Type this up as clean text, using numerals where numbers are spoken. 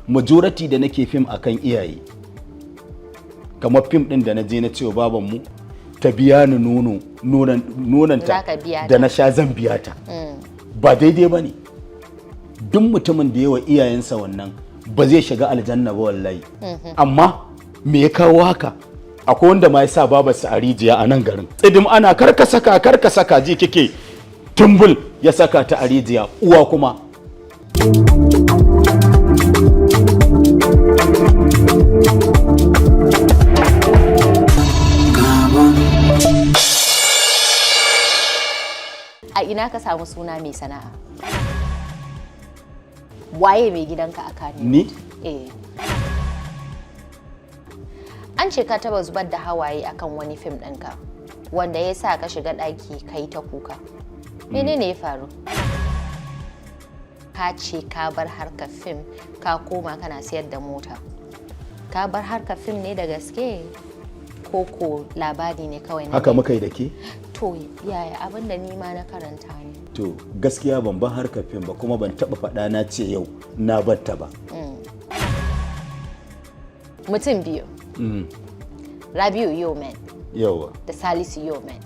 majority da nake fim akan iyaye, kamar fim din da na je na cewa babanmu ta biya ni nonanta da na sha zan biya ta, ba daidai ba ne. Duk mutumin da yawa iyayensa wannan ba zai shiga aljanna ba wallahi. Amma me ya kawo haka? Akwai wanda ma ya sa babarsa a rijiya a nan garin, tsidim ana karka saka ji kike tumbul ya saka ta a rijiya, uwa kuma. A ina ka samu suna mai sana'a? Waye mai gidanka a Kano? Ni? An ce ka taba zubar da hawaye akan wani fim ɗinka wanda ya sa ka shiga ɗaki ka yi ta kuka. Menene ya faru? Ka ce ka bar harkar fim ka koma kana siyar da mota. Ka bar harkar fim ne da gaske ko labari ne kawai? Haka muka yi da ke? To yaya abin da ni ma na karanta ne. To gaskiya ban bar harkar fim ba, kuma ban taba faɗa na ce yau na batta ba. Mutum biyu. Rabiu Yomen. Yawa. Da Salisu Yomen.